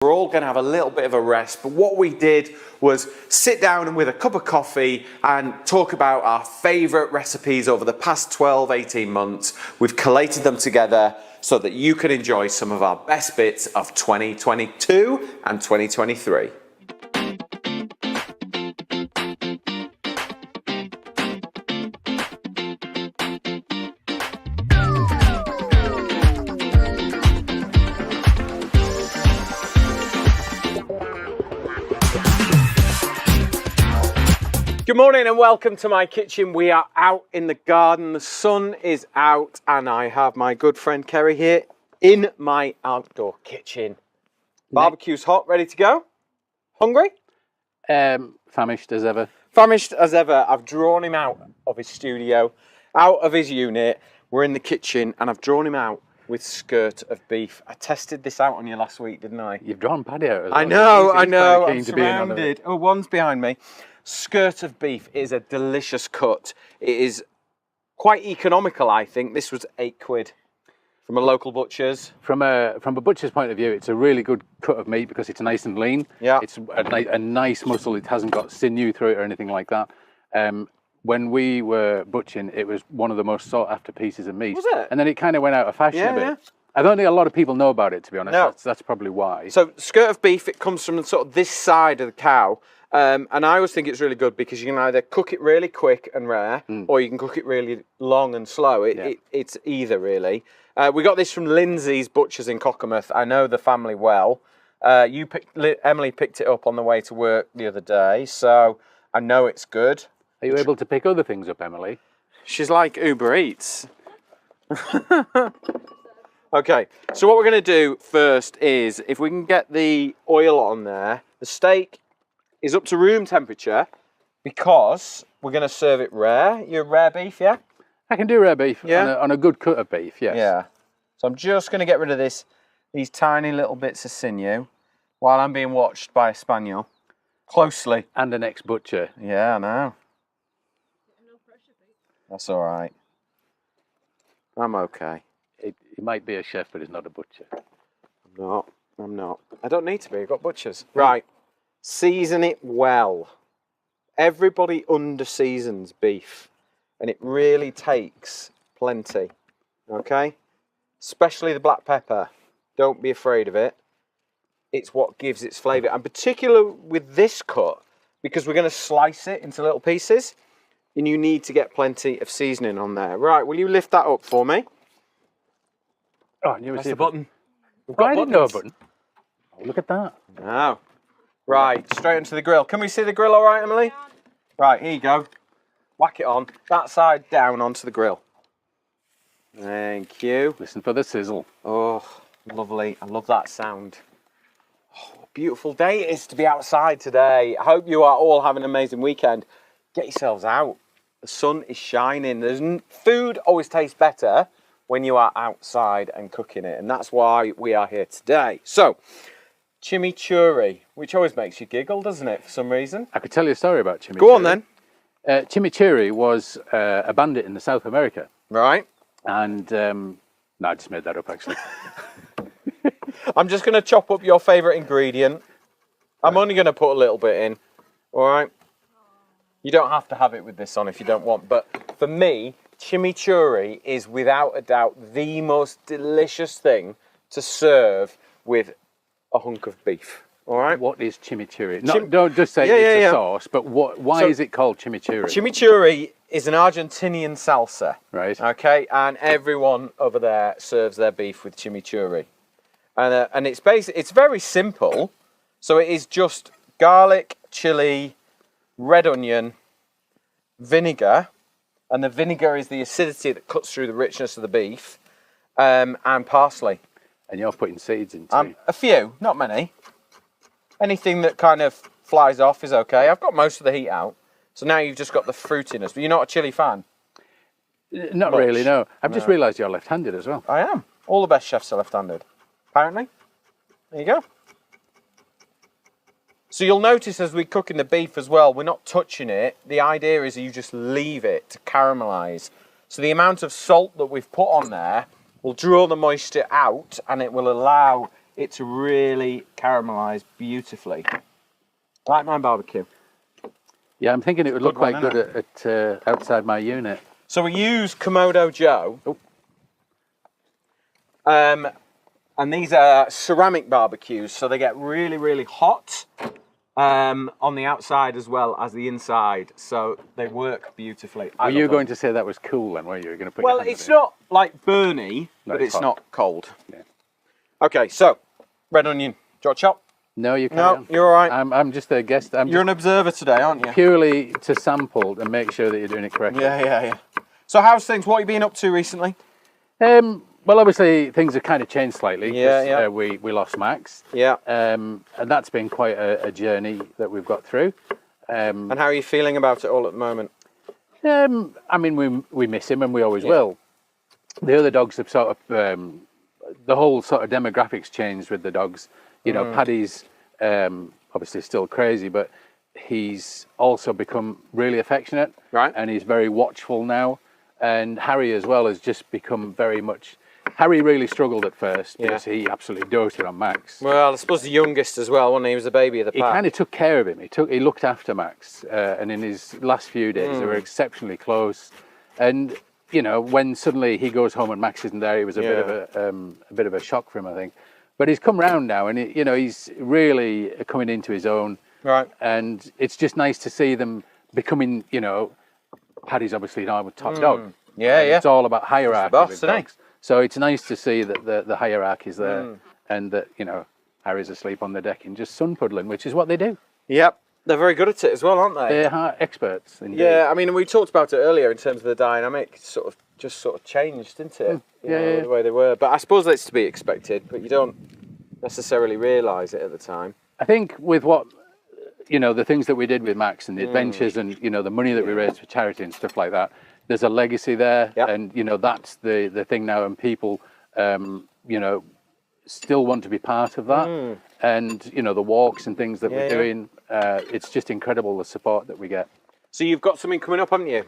We're all going to have a little bit of a rest, but what we did was sit down with a cup of coffee and talk about our favourite recipes over the past 12, 18 months. We've collated them together so that you can enjoy some of our best bits of 2022 and 2023. Good morning and welcome to my kitchen. We are out in the garden, the sun is out and I have my good friend Kerry here in my outdoor kitchen. Barbecue's hot, ready to go? Hungry? Famished as ever. Famished as ever. I've drawn him out of his studio, out of his unit. We're in the kitchen and I've drawn him out with skirt of beef. I tested this out on you last week, didn't I? You've drawn Paddy out as well. I know. I'm surrounded. Oh, one's behind me. Skirt of beef is a delicious cut. It is quite economical, I think. This was £8 from a local butcher's. From a butcher's point of view, it's a really good cut of meat because it's nice and lean. Yeah. It's a nice muscle. It hasn't got sinew through it or anything like that. When we were butchering, it was one of the most sought after pieces of meat. Was it? And then it kind of went out of fashion a bit. Yeah. I don't think a lot of people know about it, to be honest. No. That's probably why. So skirt of beef, it comes from sort of this side of the cow. And I always think it's really good because you can either cook it really quick and rare, or you can cook it really long and slow. It's either, really. We got this from Lindsay's Butchers in Cockermouth. I know the family well. Emily picked it up on the way to work the other day, so I know it's good. Are you able to pick other things up, Emily? She's like Uber Eats. Okay, so what we're going to do first is, if we can get the oil on there, the steak is up to room temperature because we're going to serve it rare. You're rare beef, yeah? I can do rare beef, yeah? on a good cut of beef, yes. Yeah. So I'm just going to get rid of these tiny little bits of sinew while I'm being watched by a spaniel closely. And an ex-butcher. Yeah, I know. That's all right. I'm okay. He might be a chef, but he's not a butcher. I'm not. I don't need to be. I've got butchers. Right. Season it well. Everybody under-seasons beef, and it really takes plenty, okay? Especially the black pepper. Don't be afraid of it. It's what gives its flavour. And particularly with this cut, because we're going to slice it into little pieces, and you need to get plenty of seasoning on there. Right, will you lift that up for me? Oh, I knew it was the button. We've got I didn't know a button. Oh, look at that. Now. Right, straight onto the grill. Can we see the grill all right, Emily? Right, here you go. Whack it on. That side down onto the grill. Thank you. Listen for the sizzle. Oh, lovely. I love that sound. Oh, beautiful day it is to be outside today. I hope you are all having an amazing weekend. Get yourselves out. The sun is shining. Food always tastes better when you are outside and cooking it, and that's why we are here today. So, chimichurri, which always makes you giggle, doesn't it, for some reason? I could tell you a story about chimichurri. Go on then. Chimichurri was a bandit in South America. Right. And, no, I just made that up, actually. I'm just going to chop up your favourite ingredient. I'm only going to put a little bit in, all right? You don't have to have it with this on if you don't want, but for me, chimichurri is without a doubt the most delicious thing to serve with a hunk of beef. All right. What is chimichurri? Don't just say it's a sauce, but why is it called chimichurri? Chimichurri is an Argentinian salsa. Right. Okay, and everyone over there serves their beef with chimichurri, and it's very simple. So it is just garlic, chili, red onion, vinegar, and the vinegar is the acidity that cuts through the richness of the beef, and parsley. And you're putting seeds in too. A few, not many. Anything that kind of flies off is okay. I've got most of the heat out, so now you've just got the fruitiness. But you're not a chili fan? Not really, no. I've just realised you're left-handed as well. I am. All the best chefs are left-handed, apparently. There you go. So you'll notice as we're cooking the beef as well, we're not touching it. The idea is you just leave it to caramelise. So the amount of salt that we've put on there will draw the moisture out and it will allow It's really caramelised beautifully. Like my barbecue. Yeah, I'm thinking it would look Good one, quite good at outside my unit. So we use Komodo Joe. Oh. And these are ceramic barbecues, so they get really, really hot on the outside as well as the inside. So they work beautifully. Were you going to say that was cool then, weren't you? Going to put Well, your hand it's in it? not like burny, No, but it's it's hot. not cold. Yeah. Okay, so red onion. Do you want to chop? No, you No, can't. you're all right. I'm just a guest. I'm You're just an observer today, aren't you? purely to sample and make sure that you're doing it correctly. Yeah. So how's things? What have you been up to recently? Well, obviously things have kind of changed slightly. Yeah. We lost Max. Yeah. And that's been quite a journey that we've got through. And how are you feeling about it all at the moment? I mean, we miss him and we always will. The other dogs have sort of, the whole sort of demographics changed with the dogs. You know, Paddy's obviously still crazy, but he's also become really affectionate. Right. And he's very watchful now. And Harry as well has just become very much... Harry really struggled at first because he absolutely doted on Max. Well, I suppose the youngest as well, wasn't he? He was the baby of the He pack. kind of took care of him. He looked after Max, and in his last few days, they were exceptionally close. And you know, when suddenly he goes home and Max isn't there, it was a bit of a shock for him, I think. But he's come round now, and he's really coming into his own. Right. And it's just nice to see them becoming. You know, Paddy's obviously now a top dog. Yeah, And it's all about hierarchy boss, with isn't he? dogs. So it's nice to see that the hierarchy's there, and that Harry's asleep on the deck and just sun puddling, which is what they do. Yep. They're very good at it as well, aren't they? They're experts. Indeed. Yeah, I mean, we talked about it earlier in terms of the dynamic. Sort of changed, didn't it? You know, the way they were. But I suppose that's to be expected. But you don't necessarily realise it at the time. I think with what the things that we did with Max and the adventures and the money that we raised for charity and stuff like that, there's a legacy there, and that's the thing now, and people still want to be part of that, and the walks and things that we're doing. It's just incredible the support that we get. So you've got something coming up, haven't you?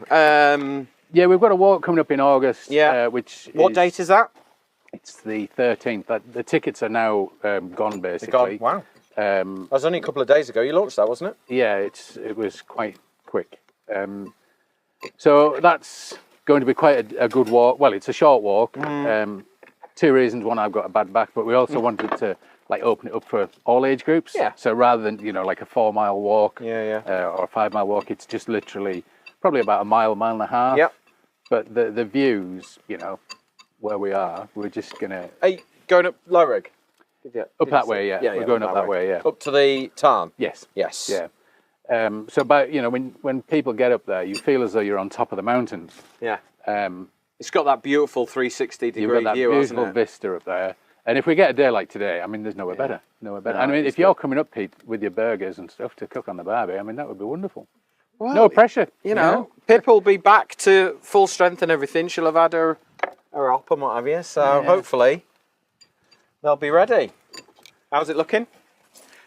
Yeah, we've got a walk coming up in August. Yeah. What date is that? It's the 13th. The tickets are now gone, basically. Wow. That was only a couple of days ago you launched that, wasn't it? Yeah, it was quite quick. So that's going to be quite a good walk. Well, it's a short walk. Two reasons. One, I've got a bad back, but we also wanted to open it up for all age groups. Yeah. So rather than like a 4-mile walk or a 5-mile walk, it's just literally probably about a mile and a half. Yep. But the views, where we are, we're just gonna. Are you going up Lowrig? Up that way, yeah. We're going up that way, yeah. Up to the Tarn? Yes. Yes. Yeah. So about when people get up there, you feel as though you're on top of the mountains. Yeah. It's got that beautiful 360 degree You've got that view, hasn't beautiful it? vista up there. And if we get a day like today, I mean, there's nowhere better. Nowhere better. No, I mean, it's if you're coming up, Pete, with your burgers and stuff to cook on the barbie, I mean, that would be wonderful. Well, No pressure. Pip will be back to full strength and everything. She'll have had her op and what have you. So hopefully they'll be ready. How's it looking?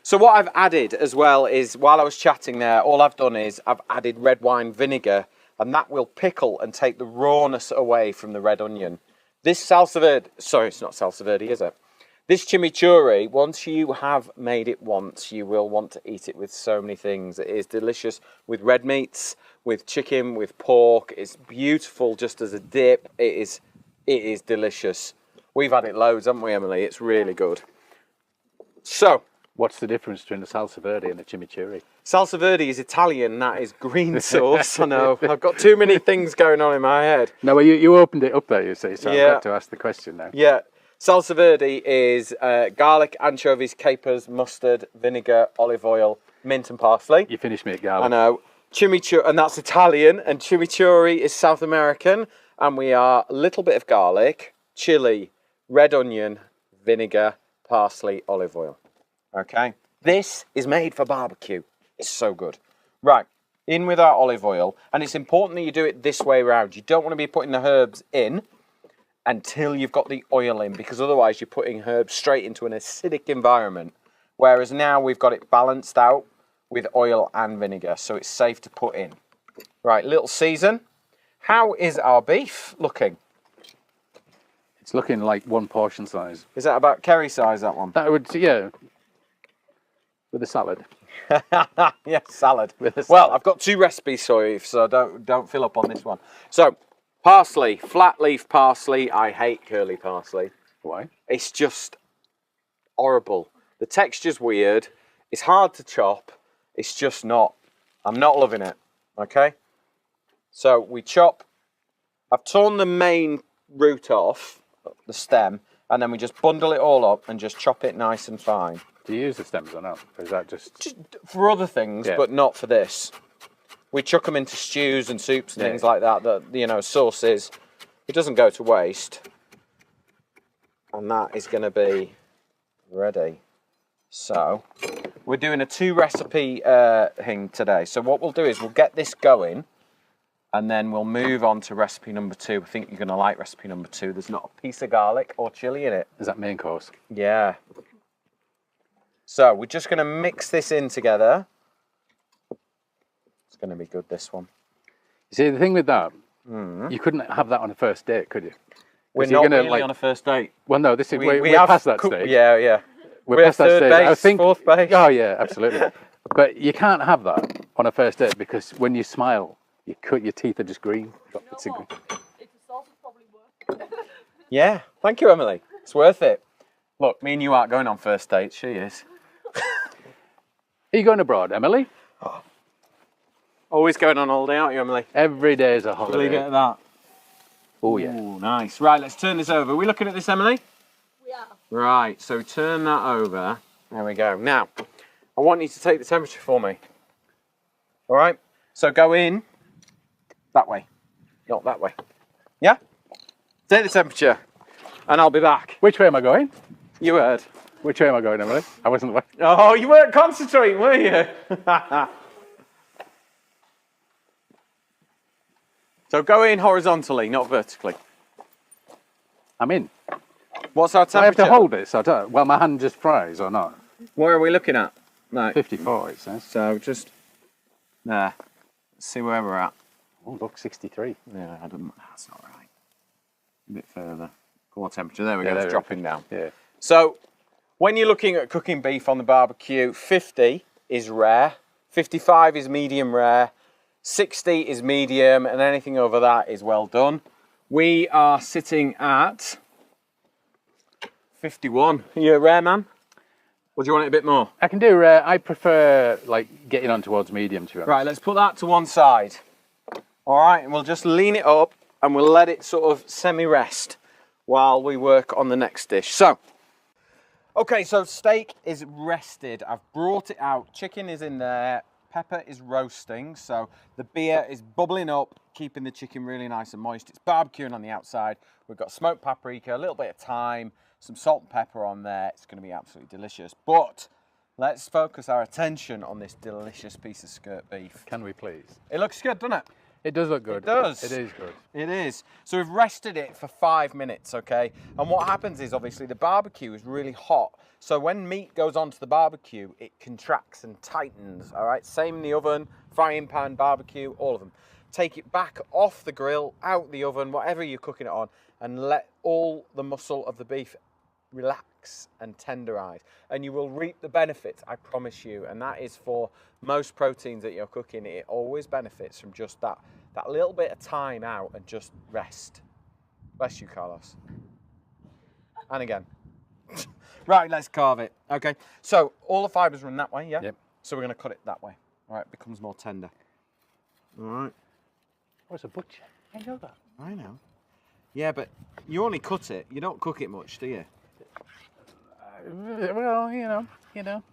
So what I've added as well is, while I was chatting there, all I've done is I've added red wine vinegar, and that will pickle and take the rawness away from the red onion. This salsa verde, sorry, it's not salsa verde, is it? This chimichurri, once you have made it once, you will want to eat it with so many things. It is delicious with red meats, with chicken, with pork. It's beautiful just as a dip. It is delicious. We've had it loads, haven't we, Emily? It's really good. So, What's the difference between the salsa verde and the chimichurri? salsa verde is Italian, that is green sauce. I know, I've got too many things going on in my head. No, well, you opened it up there, you see, so I've got to ask the question now. Yeah, salsa verde is garlic, anchovies, capers, mustard, vinegar, olive oil, mint and parsley. You finished me at garlic. I know. Chimichurri, and that's Italian, and chimichurri is South American, and we are a little bit of garlic, chili, red onion, vinegar, parsley, olive oil. Okay. This is made for barbecue. It's so good. Right, in with our olive oil, and it's important that you do it this way around. You don't want to be putting the herbs in until you've got the oil in, because otherwise you're putting herbs straight into an acidic environment, whereas now we've got it balanced out with oil and vinegar, so it's safe to put in. Right, little season. How is our beef looking? It's looking like one portion size. Is that about Kerry size, that one? That would, yeah. With a salad. Yeah, salad. With a salad. Well, I've got 2 recipes for you, so don't fill up on this one. So, parsley, flat leaf parsley. I hate curly parsley. Why? It's just horrible. The texture's weird. It's hard to chop. It's just not. I'm not loving it. Okay? So we chop. I've torn the main root off, the stem, and then we just bundle it all up and just chop it nice and fine. Do you use the stems or not? Or is that just for other things, Yeah. but not for this. We chuck them into stews and soups and Yeah. things like that, sauces. It doesn't go to waste. And that is going to be ready. So, we're doing a 2 recipe thing today. So what we'll do is we'll get this going, and then we'll move on to recipe number 2. I think you're going to like recipe number 2. There's not a piece of garlic or chilli in it. is that main course? Yeah. So we're just going to mix this in together. It's going to be good, this one. You see, the thing with that, you couldn't have that on a first date, could you? 'Cause We're you're not gonna, really on a first date. Well, no, this is we're have past that stage. Yeah, yeah. We're We're past that third stage. base, I think. fourth base. Oh yeah, absolutely. But you can't have that on a first date because when you smile, your teeth are just green. It's It's a sauce would probably work. Yeah. Thank you, Emily. It's worth it. Look, me and you aren't going on first dates. She is. Are you going abroad, Emily? Always going on holiday, aren't you, Emily? Every day is a Leave it holiday. at that. Oh yeah. Ooh, nice. Right, let's turn this over. Are we looking at this, Emily? We are. Right, so turn that over. There we go. Now, I want you to take the temperature for me. All right? So go in that way, not that way. Yeah? Take the temperature, and I'll be back. Which way am I going? You heard. Which way am I going, Emily? I wasn't aware. Oh, you weren't concentrating, were you? So go in horizontally, not vertically. I'm in. What's our Do I have temperature? to hold it? So I don't, well, my hand just fries or not? What are we looking at? No. 54, it says. So just there. Let's see where we're at. Oh, look, 63. Yeah, that's not right. A bit further. Core temperature. There we Yeah, go. there It's we go. dropping down. Yeah. So when you're looking at cooking beef on the barbecue, 50 is rare, 55 is medium rare, 60 is medium, and anything over that is well done. We are sitting at 51. Are you a rare man? Or do you want it a bit more? I can do rare. I prefer like getting on towards medium, to be honest. Right, let's put that to one side. All right, and we'll just lean it up and we'll let it sort of semi-rest while we work on the next dish. So, okay, so steak is rested. I've brought it out. Chicken is in there. Pepper is roasting. So the beer is bubbling up, keeping the chicken really nice and moist. It's barbecuing on the outside. We've got smoked paprika, a little bit of thyme, some salt and pepper on there. It's going to be absolutely delicious. But let's focus our attention on this delicious piece of skirt beef. Can we please? It looks good, doesn't it? It does look good. It does. It is good. It is. So we've rested it for 5 minutes, okay? And what happens is obviously the barbecue is really hot. So when meat goes onto the barbecue, it contracts and tightens, all right? Same in the oven, frying pan, barbecue, all of them. Take it back off the grill, out the oven, whatever you're cooking it on, and let all the muscle of the beef relax and tenderize. And you will reap the benefits, I promise you. And that is for most proteins that you're cooking. It always benefits from just that little bit of time out and just rest. Bless you, Carlos. And again. Right, let's carve it. Okay, so all the fibres run that way, yeah? Yep. So we're going to cut it that way. All right, it becomes more tender. All right. Oh, it's a butcher. I know that. I know. Yeah, but you only cut it. You don't cook it much, do you? Well, you know.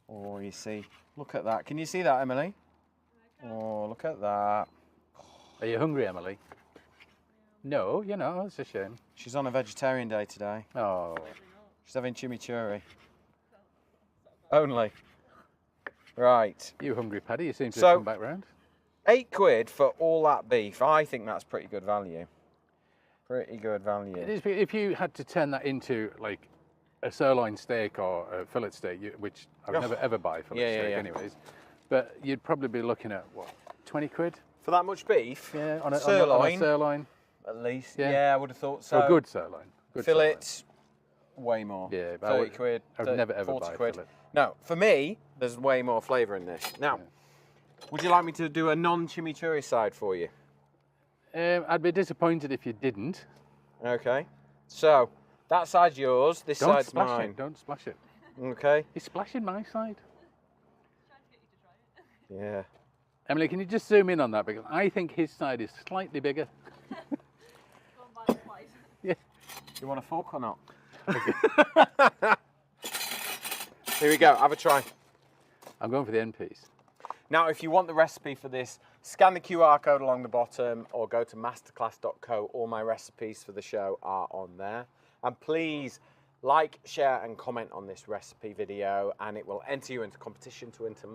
Oh, you see. Look at that. Can you see that, Emily? Oh, look at that. Are you hungry, Emily? No, it's a shame. She's on a vegetarian day today. Oh. She's having chimichurri. Only. Right. You hungry, Paddy? You seem to So- have come back round. £8 for all that beef. I think that's pretty good value. Pretty good value. It is. If you had to turn that into like a sirloin steak or a fillet steak, which I would Oh. never ever buy fillet Yeah, yeah, steak yeah. anyways, but you'd probably be looking at what, 20 quid? For that much beef? Yeah, on a sirloin. sirloin. At least. Yeah. Yeah, I would have thought so. So a good sirloin. Good Fillet, sirloin. way more. Yeah, but 30 quid. I would 30, never ever 40 buy quid. fillet. No, for me, there's way more flavour in this. Now, would you like me to do a non-chimichurri side for you? I'd be disappointed if you didn't. Okay. So, that side's yours, this Don't side's splash mine. it. Don't splash it. Okay. You're splashing my side. Trying to get you to try it. Yeah. Emily, can you just zoom in on that? Because I think his side is slightly bigger. Go and buy a slice. Yeah. Do you want a fork or not? Here we go, have a try. I'm going for the end piece. Now, if you want the recipe for this, scan the QR code along the bottom or go to masterclass.co. All my recipes for the show are on there. And please like, share and comment on this recipe video, and it will enter you into competition to enter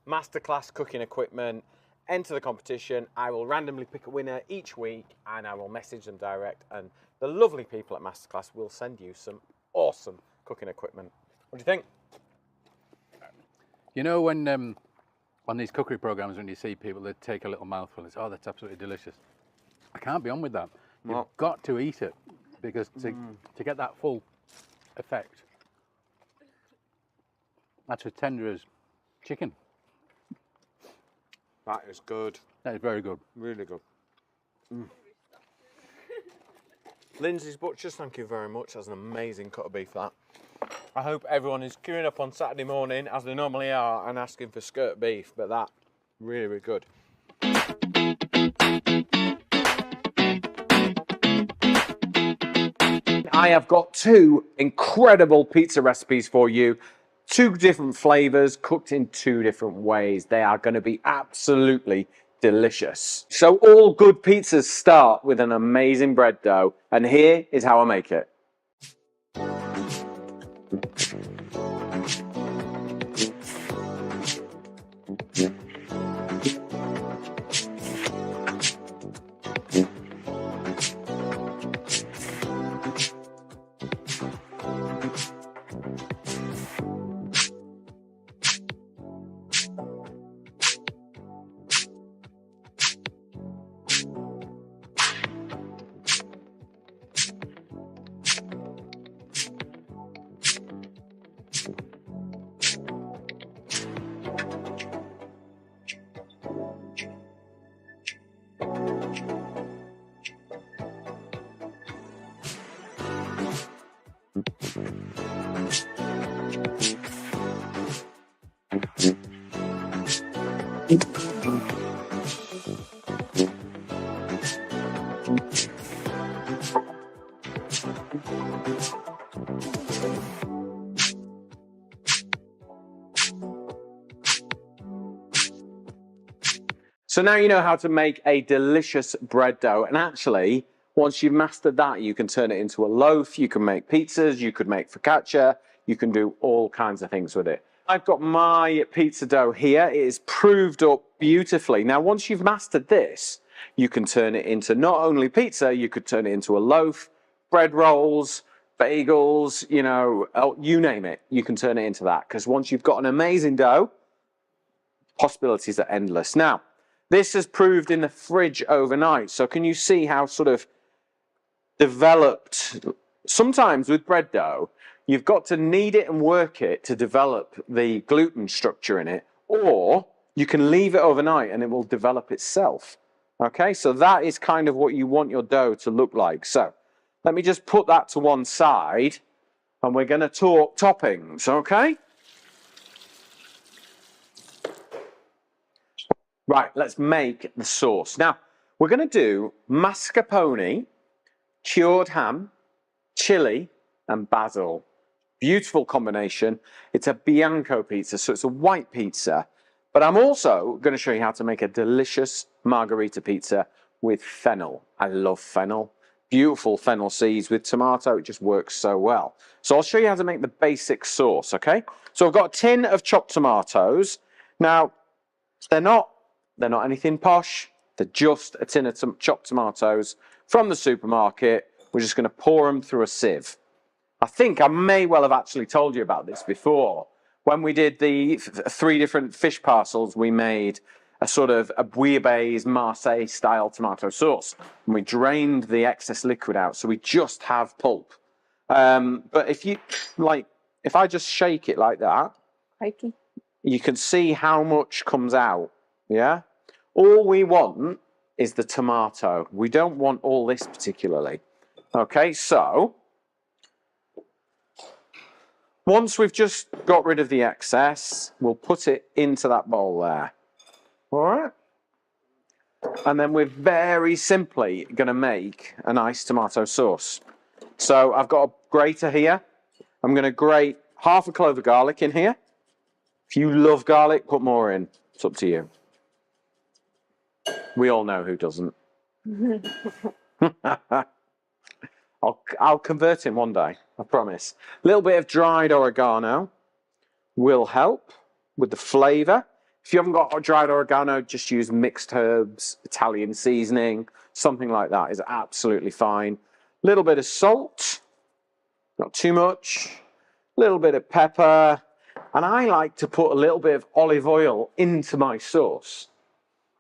Masterclass cooking equipment. Enter the competition. I will randomly pick a winner each week and I will message them direct, and the lovely people at Masterclass will send you some awesome cooking equipment. What do you think? You know when on these cookery programs, when you see people that take a little mouthful, it's, oh, that's absolutely delicious. I can't be on with that. You've got to eat it, because to get that full effect, that's as tender as chicken. That is good. That is very good. Really good. Lindsay's Butchers, thank you very much. That's an amazing cut of beef, that. I hope everyone is queuing up on Saturday morning, as they normally are, and asking for skirt beef, but that, really, really good. I have got two incredible pizza recipes for you. Two different flavors cooked in two different ways. They are going to be absolutely delicious. So all good pizzas start with an amazing bread dough, and here is how I make it. So now you know how to make a delicious bread dough, and actually, once you've mastered that, you can turn it into a loaf, you can make pizzas, you could make focaccia, you can do all kinds of things with it. I've got my pizza dough here. It is proved up beautifully. Now, once you've mastered this, you can turn it into not only pizza, you could turn it into a loaf, bread rolls, bagels, you know, you name it, you can turn it into that. Because once you've got an amazing dough, possibilities are endless. Now, this has proved in the fridge overnight. So can you see how sort of developed, sometimes with bread dough, you've got to knead it and work it to develop the gluten structure in it, or you can leave it overnight and it will develop itself. Okay, so that is kind of what you want your dough to look like. So let me just put that to one side, and we're going to talk toppings, okay? Right, let's make the sauce. Now, we're going to do mascarpone, cured ham, chili, and basil. Beautiful combination. It's a bianco pizza, so it's a white pizza. But I'm also going to show you how to make a delicious margarita pizza with fennel. I love fennel. Beautiful fennel seeds with tomato. It just works so well. So I'll show you how to make the basic sauce, okay? So I've got a tin of chopped tomatoes. Now, they're not anything posh. They're just a tin of chopped tomatoes from the supermarket. We're just going to pour them through a sieve. I think I may well have actually told you about this before. When we did the 3 different fish parcels we made a sort of a bouillabaisse Marseille style tomato sauce. And we drained the excess liquid out, so we just have pulp. But if you, like, if I just shake it like that, Crikey. you can see how much comes out, yeah? All we want is the tomato. We don't want all this particularly. Okay, so once we've just got rid of the excess, we'll put it into that bowl there. All right? And then we're very simply going to make a nice tomato sauce. So I've got a grater here. I'm going to grate half a clove of garlic in here. If you love garlic, put more in. It's up to you. We all know who doesn't. I'll convert him one day, I promise. A little bit of dried oregano will help with the flavour. If you haven't got dried oregano, just use mixed herbs, Italian seasoning, something like that is absolutely fine. A little bit of salt, not too much. A little bit of pepper. And I like to put a little bit of olive oil into my sauce.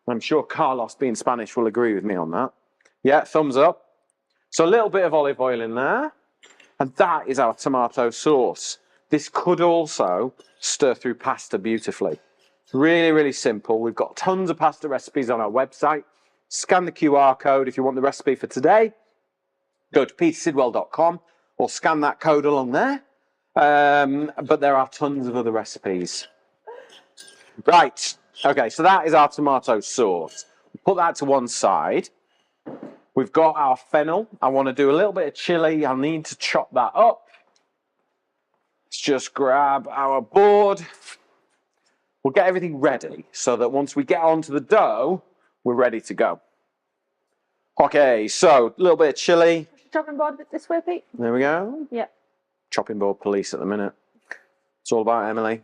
I'm sure Carlos, being Spanish, will agree with me on that. Yeah, thumbs up. So a little bit of olive oil in there. And that is our tomato sauce. This could also stir through pasta beautifully. Really, really simple. We've got tons of pasta recipes on our website. Scan the QR code if you want the recipe for today. Go to petersidwell.com or scan that code along there. But there are tons of other recipes. Right. Okay, so that is our tomato sauce. Put that to one side. We've got our fennel. I want to do a little bit of chili. I'll need to chop that up. Let's just grab our board. We'll get everything ready so that once we get onto the dough, we're ready to go. Okay, so a little bit of chili. Chopping board this way, Pete? There we go. Yeah. Chopping board police at the minute. It's all about Emily.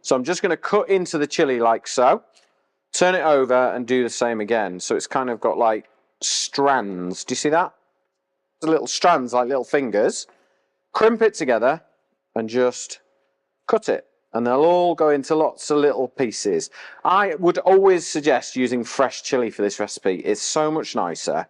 So I'm just going to cut into the chili like so. Turn it over and do the same again. So it's kind of got like strands. Do you see that? The little strands like little fingers. Crimp it together and just cut it. And they'll all go into lots of little pieces. I would always suggest using fresh chili for this recipe. It's so much nicer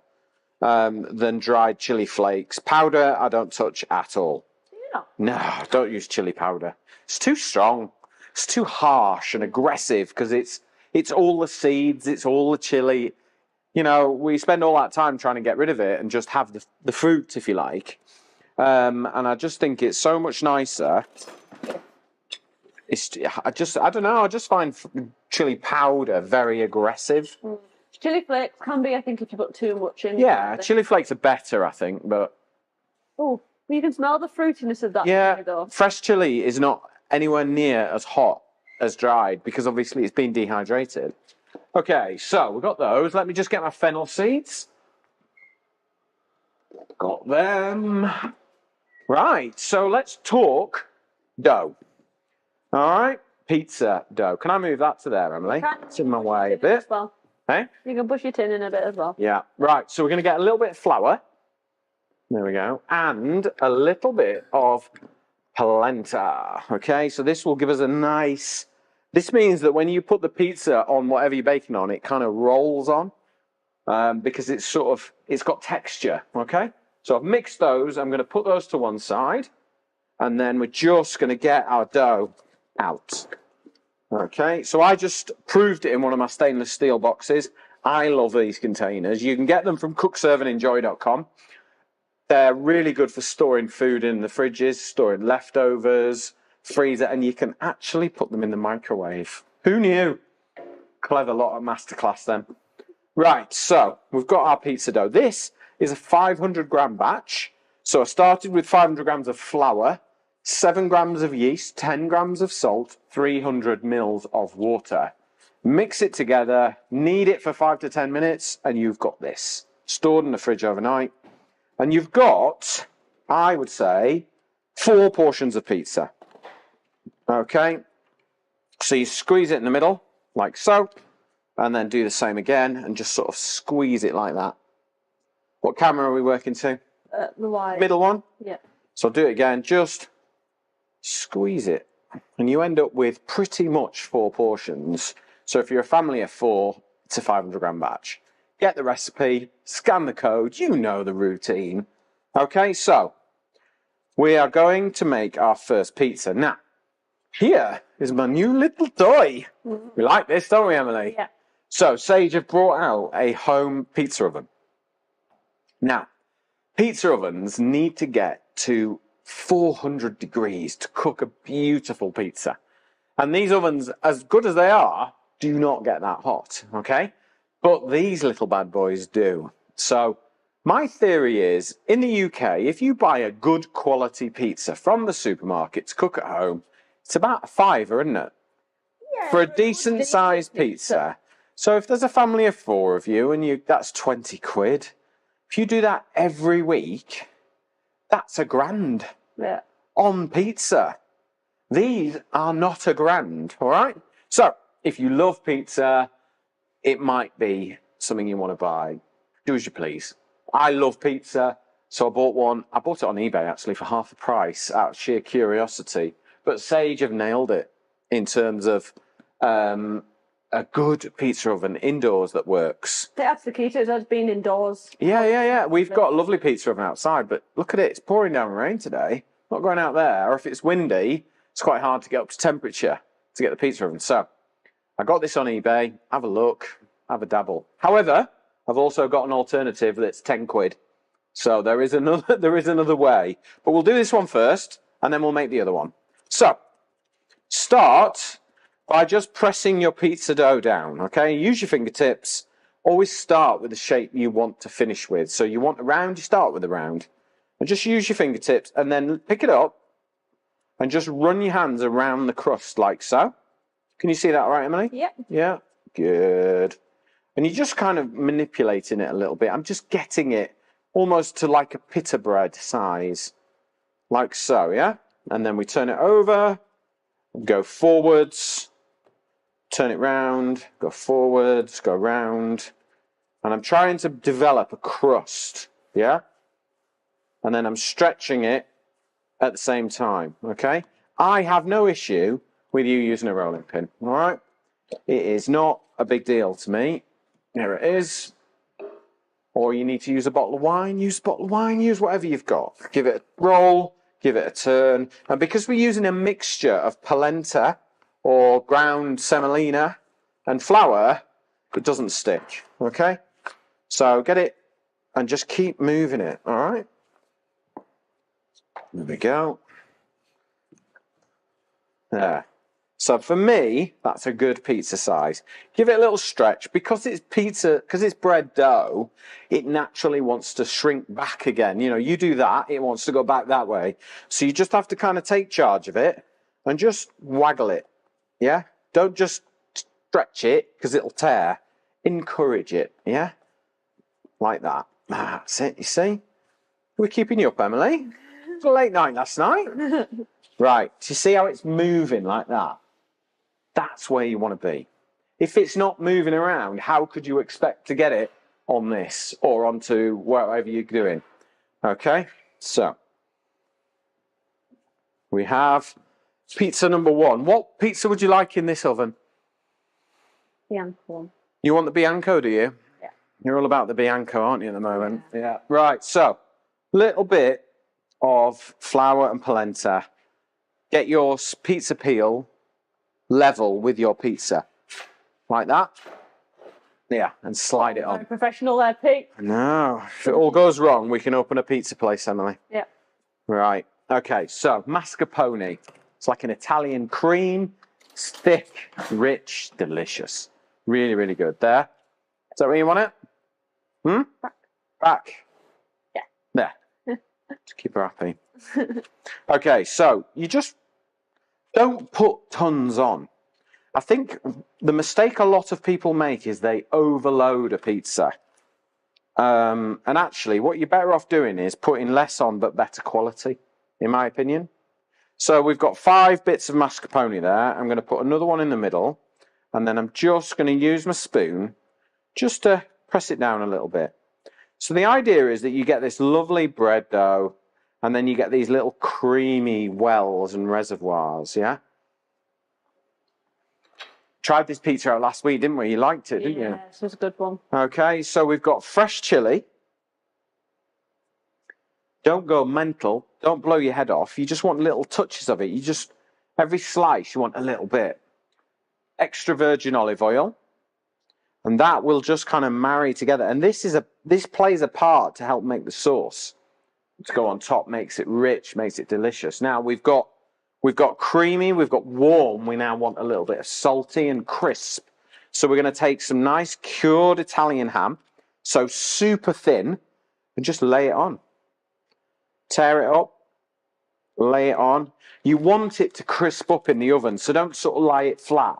than dried chili flakes. Powder, I don't touch at all. Yeah. No, don't use chili powder. It's too strong. It's too harsh and aggressive because it's all the seeds, it's all the chili. You know, we spend all that time trying to get rid of it and just have the fruit, if you like. And I just think it's so much nicer. I don't know. I just find chili powder very aggressive. Chili flakes can be, I think, if you put too much in. Yeah, chili flakes are better, I think, but Oh, you can smell the fruitiness of that. yeah, chili, though. fresh chili is not anywhere near as hot as dried because obviously it's been dehydrated. Okay, so we've got those. Let me just get my fennel seeds. Got them. Right, so let's talk dough. All right, pizza dough. Can I move that to there, Emily? It's in my way a bit. Well, Hey? you can push your tin in a bit as well. Yeah, right. So we're going to get a little bit of flour. There we go. And a little bit of polenta. Okay, so this will give us a nice... This means that when you put the pizza on whatever you're baking on, it kind of rolls on because it's got texture, okay? So I've mixed those. I'm going to put those to one side. And then we're just going to get our dough out. Okay, so I just proved it in one of my stainless steel boxes. I love these containers. You can get them from cookserveandenjoy.com. They're really good for storing food in the fridges, storing leftovers, freezer, and you can actually put them in the microwave. Who knew? Clever lot of masterclass then. Right, so we've got our pizza dough. This is a 500 gram batch. So I started with 500 grams of flour, 7 grams of yeast, 10 grams of salt, 300 mils of water. Mix it together, knead it for 5 to 10 minutes, and you've got this. Stored in the fridge overnight. And you've got, I would say, 4 portions of pizza. Okay, so you squeeze it in the middle, like so, and then do the same again, and just sort of squeeze it like that. What camera are we working to? The wide. Middle one? Yeah. So I'll do it again, just squeeze it. And you end up with pretty much 4 portions. So if you're a family of 4, it's a 500 gram batch. Get the recipe, scan the code, you know the routine. Okay, so we are going to make our first pizza. Now, here is my new little toy. We like this, don't we, Emily? Yeah. So Sage have brought out a home pizza oven. Now, pizza ovens need to get to 400 degrees to cook a beautiful pizza. And these ovens, as good as they are, do not get that hot, okay? But these little bad boys do. So my theory is, in the UK, if you buy a good quality pizza from the supermarket to cook at home, it's about a £5, isn't it? Yeah, For a decent sized pizza. So if there's a family of 4 of you and that's 20 quid. If you do that every week, that's £1,000 on pizza. These are not £1,000, all right? So if you love pizza, it might be something you want to buy. Do as you please. I love pizza, so I bought one. I bought it on eBay, actually, for half the price out of sheer curiosity. But Sage have nailed it in terms of a good pizza oven indoors that works. That's the key to it, has been indoors. Yeah. We've got a lovely pizza oven outside, but look at it. It's pouring down rain today. Not going out there. Or if it's windy, it's quite hard to get up to temperature to get the pizza oven. So I got this on eBay. Have a look. Have a dabble. However, I've also got an alternative that's 10 quid. So there is another way. But we'll do this one first, and then we'll make the other one. So start by just pressing your pizza dough down, okay? Use your fingertips. Always start with the shape you want to finish with. So you want a round, you start with a round. And just use your fingertips and then pick it up and just run your hands around the crust like so. Can you see that all right, Emily? Yeah. Yeah, good. And you're just kind of manipulating it a little bit. I'm just getting it almost to like a pita bread size, like so, yeah? And then we turn it over, go forwards, turn it round, go forwards, go round. And I'm trying to develop a crust, yeah? And then I'm stretching it at the same time, okay? I have no issue with you using a rolling pin, all right? It is not a big deal to me. There it is. Or you need to use a bottle of wine, use a bottle of wine, use whatever you've got. Give it a roll, give it a turn. And because we're using a mixture of polenta or ground semolina and flour, it doesn't stick, okay? So get it and just keep moving it, all right? There we go. There. So for me, that's a good pizza size. Give it a little stretch. Because it's pizza, because it's bread dough, it naturally wants to shrink back again. You know, you do that, it wants to go back that way. So you just have to kind of take charge of it and just waggle it. Yeah? Don't just stretch it because it'll tear. Encourage it. Yeah? Like that. That's it, you see? We're keeping you up, Emily. It was a late night last night. Right. Do you see how it's moving like that? That's where you want to be. If it's not moving around, how could you expect to get it on this or onto whatever you're doing? Okay, so we have pizza number 1. What pizza would you like in this oven? Bianco one. You want the Bianco, do you? Yeah. You're all about the Bianco, aren't you, at the moment? Yeah. Right, so little bit of flour and polenta. Get your pizza peel level with your pizza. Like that. Yeah, and slide it on. Very professional there, Pete. No, if it all goes wrong, we can open a pizza place, Emily. Yeah. Right, okay, so mascarpone. It's like an Italian cream. It's thick, rich, delicious. Really, really good. There. Is that where you want it? Back. Yeah. There. To keep her happy. Okay, so you just don't put tons on. I think the mistake a lot of people make is they overload a pizza. And actually, what you're better off doing is putting less on but better quality, in my opinion. So we've got 5 bits of mascarpone there. I'm going to put another one in the middle. And then I'm just going to use my spoon just to press it down a little bit. So the idea is that you get this lovely bread dough, and then you get these little creamy wells and reservoirs, yeah? tried this pizza out last week, didn't we? You liked it, didn't you? Yeah, this was a good one. Okay, so we've got fresh chili. Don't go mental. Don't blow your head off. You just want little touches of it. You just, every slice, you want a little bit. Extra virgin olive oil. And that will just kind of marry together. And this plays a part to help make the sauce. To go on top makes it rich, makes it delicious. Now we've got creamy, we've got warm. We now want a little bit of salty and crisp. So we're going to take some nice cured Italian ham, so super thin, and just lay it on. Tear it up, lay it on. You want it to crisp up in the oven, so don't sort of lie it flat.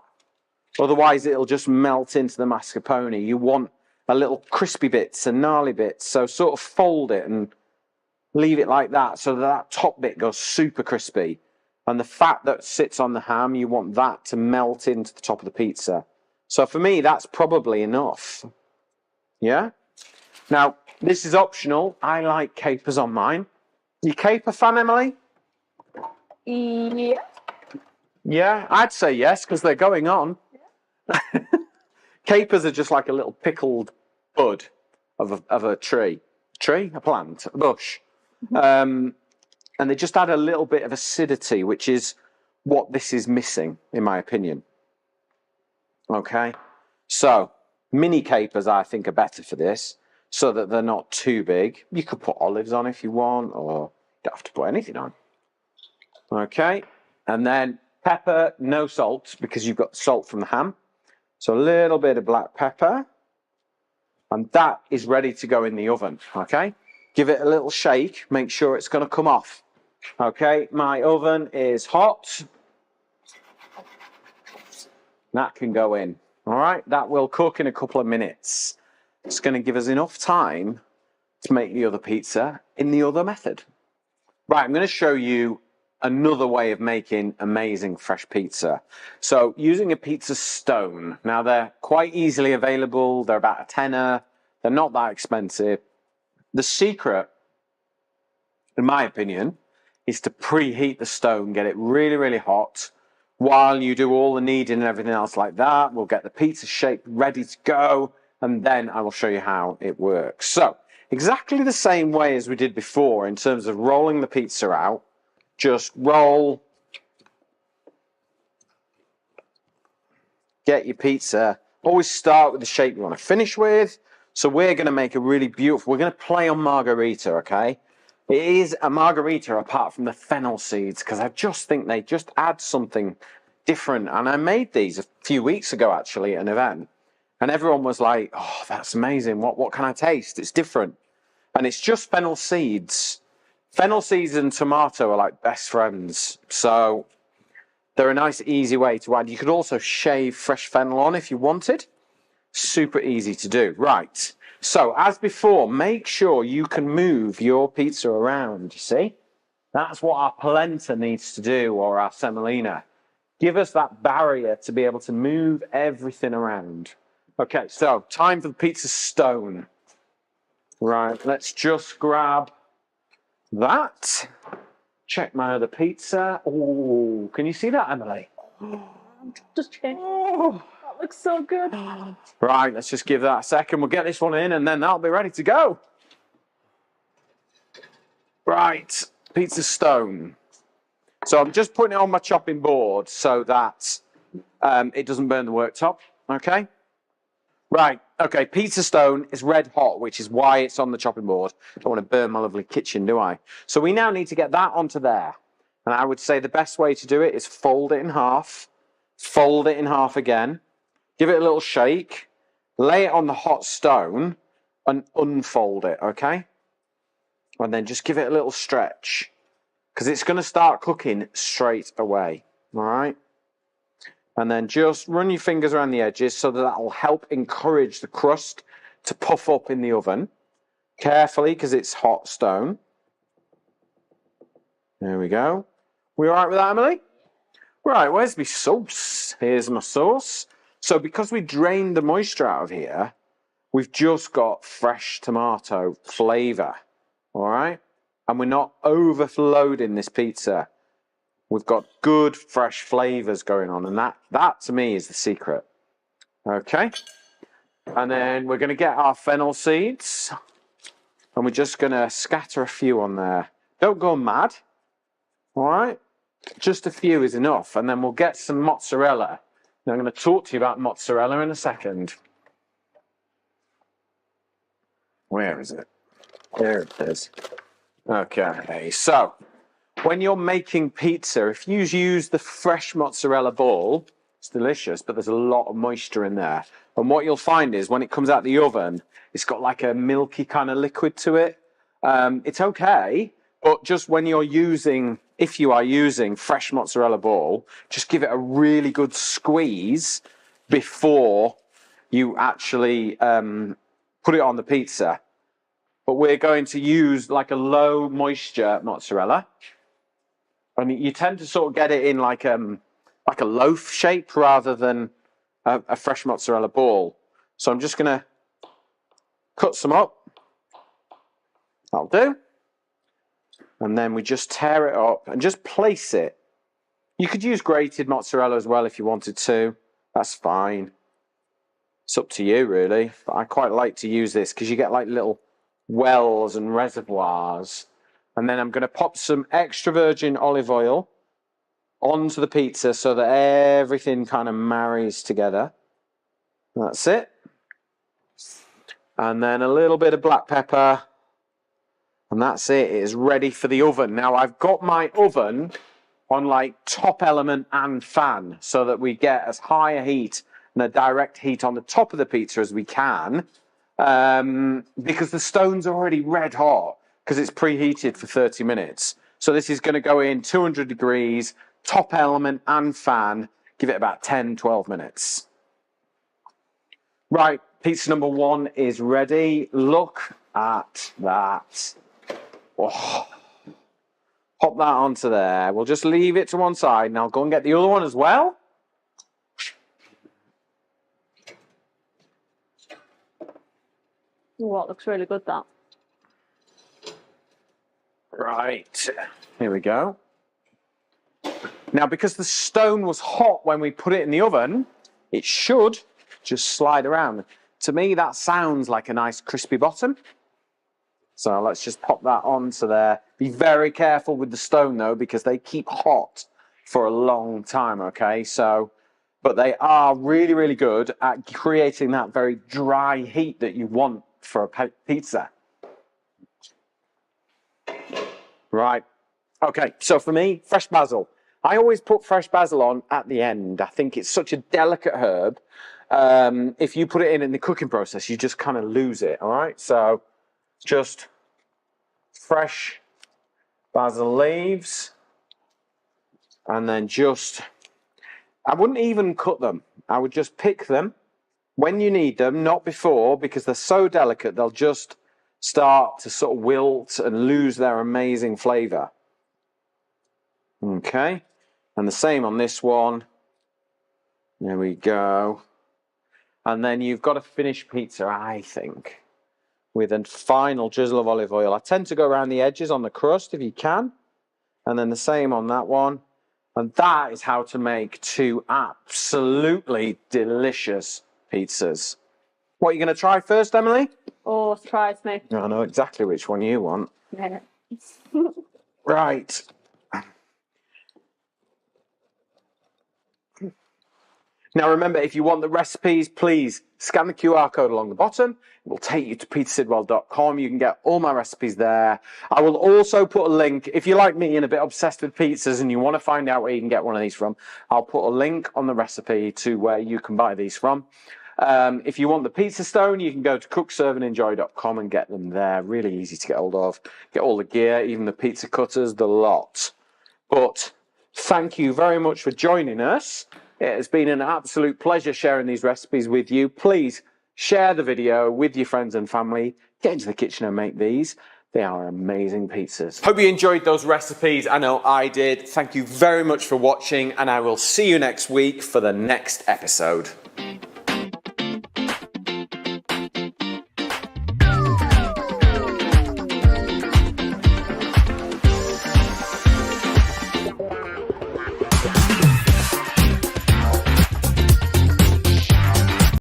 Otherwise, it'll just melt into the mascarpone. You want a little crispy bits and gnarly bits, so sort of fold it and leave it like that so that top bit goes super crispy. And the fat that sits on the ham, you want that to melt into the top of the pizza. So for me, that's probably enough. Yeah? Now, this is optional. I like capers on mine. You caper fan, Emily? Yeah. Yeah, I'd say yes, because they're going on. Yeah. Capers are just like a little pickled bud of a tree. Tree? A plant? A bush. And they just add a little bit of acidity, which is what this is missing, in my opinion. Okay? So, mini capers, I think, are better for this, so that they're not too big. You could put olives on if you want, or you don't have to put anything on. Okay? And then pepper, no salt, because you've got salt from the ham. So a little bit of black pepper. And that is ready to go in the oven. Okay? Give it a little shake. Make sure it's going to come off. Okay? My oven is hot. That can go in. All right? That will cook in a couple of minutes. It's going to give us enough time to make the other pizza in the other method. Right, I'm going to show you another way of making amazing fresh pizza. So using a pizza stone. Now they're quite easily available. They're about a tenner. They're not that expensive. The secret, in my opinion, is to preheat the stone, get it really, really hot. While you do all the kneading and everything else like that, we'll get the pizza shape ready to go, and then I will show you how it works. So, exactly the same way as we did before in terms of rolling the pizza out. Just roll, get your pizza. Always start with the shape you want to finish with. So we're going to make a really beautiful, we're going to play on margarita, okay? It is a margarita apart from the fennel seeds, because I just think they just add something different. And I made these a few weeks ago, actually, at an event. And everyone was like, oh, that's amazing. What can I taste? It's different. And it's just fennel seeds. Fennel seeds and tomato are like best friends. So they're a nice, easy way to add. You could also shave fresh fennel on if you wanted. Super easy to do. Right. So, as before, make sure you can move your pizza around, you see? That's what our polenta needs to do, or our semolina. Give us that barrier to be able to move everything around. Okay, so time for the pizza stone. Right, let's just grab that. Check my other pizza. Oh, can you see that, Emily? Just check. Oh. That looks so good. Right, let's just give that a second. We'll get this one in and then that'll be ready to go. Right, pizza stone. So I'm just putting it on my chopping board so that it doesn't burn the worktop, okay? Right, okay, pizza stone is red hot, which is why it's on the chopping board. I don't want to burn my lovely kitchen, do I? So we now need to get that onto there. And I would say the best way to do it is fold it in half again, give it a little shake, lay it on the hot stone, and unfold it, okay? And then just give it a little stretch, because it's going to start cooking straight away, all right? And then just run your fingers around the edges so that will help encourage the crust to puff up in the oven. Carefully, because it's hot stone. There we go. We all right with that, Emily? Right, where's my sauce? Here's my sauce. So because we drained the moisture out of here, we've just got fresh tomato flavour, all right? And we're not overloading this pizza. We've got good fresh flavours going on, and that to me is the secret. Okay, and then we're going to get our fennel seeds, and we're just going to scatter a few on there. Don't go mad, all right? Just a few is enough, and then we'll get some mozzarella. Now I'm going to talk to you about mozzarella in a second. Where is it? There it is. Okay, so when you're making pizza, if you use the fresh mozzarella ball, it's delicious, but there's a lot of moisture in there. And what you'll find is when it comes out the oven, it's got like a milky kind of liquid to it. It's okay, but just when you're using, if you are using fresh mozzarella ball, just give it a really good squeeze before you actually put it on the pizza. But we're going to use like a low moisture mozzarella. And you tend to sort of get it in like a loaf shape rather than a fresh mozzarella ball. So I'm just going to cut some up. That'll do. And then we just tear it up and just place it. You could use grated mozzarella as well if you wanted to. That's fine. It's up to you really. But I quite like to use this because you get like little wells and reservoirs. And then I'm going to pop some extra virgin olive oil onto the pizza so that everything kind of marries together. That's it. And then a little bit of black pepper. And that's it. It is ready for the oven. Now I've got my oven on like top element and fan so that we get as high a heat and a direct heat on the top of the pizza as we can. Because the stone's already red hot because it's preheated for 30 minutes. So this is going to go in 200 degrees, top element and fan, give it about 10, 12 minutes. Right, pizza number 1 is ready. Look at that. Oh. Pop that onto there. We'll just leave it to one side and I'll go and get the other one as well. What looks really good, that. Right, here we go. Now, because the stone was hot when we put it in the oven, it should just slide around. To me, that sounds like a nice crispy bottom. So let's just pop that onto there. Be very careful with the stone though, because they keep hot for a long time, okay? So, but they are really, really good at creating that very dry heat that you want for a pizza. Right. Okay, so for me, fresh basil. I always put fresh basil on at the end. I think it's such a delicate herb. If you put it in the cooking process, you just kind of lose it, all right? So just fresh basil leaves. And then just, I wouldn't even cut them. I would just pick them when you need them, not before, because they're so delicate, they'll just start to sort of wilt and lose their amazing flavour. Okay, and the same on this one. There we go. And then you've got a finished pizza, I think, with a final drizzle of olive oil. I tend to go around the edges on the crust if you can. And then the same on that one. And that is how to make 2 absolutely delicious pizzas. What are you going to try first, Emily? Oh, surprise me. I know exactly which one you want. Yeah. Right. Now remember, if you want the recipes, please scan the QR code along the bottom. It will take you to pizzasidwell.com. You can get all my recipes there. I will also put a link, if you're like me and a bit obsessed with pizzas and you want to find out where you can get one of these from, I'll put a link on the recipe to where you can buy these from. If you want the pizza stone, you can go to cookserveandenjoy.com and get them there. Really easy to get hold of. Get all the gear, even the pizza cutters, the lot. But thank you very much for joining us. It has been an absolute pleasure sharing these recipes with you. Please share the video with your friends and family. Get into the kitchen and make these. They are amazing pizzas. Hope you enjoyed those recipes. I know I did. Thank you very much for watching, and I will see you next week for the next episode.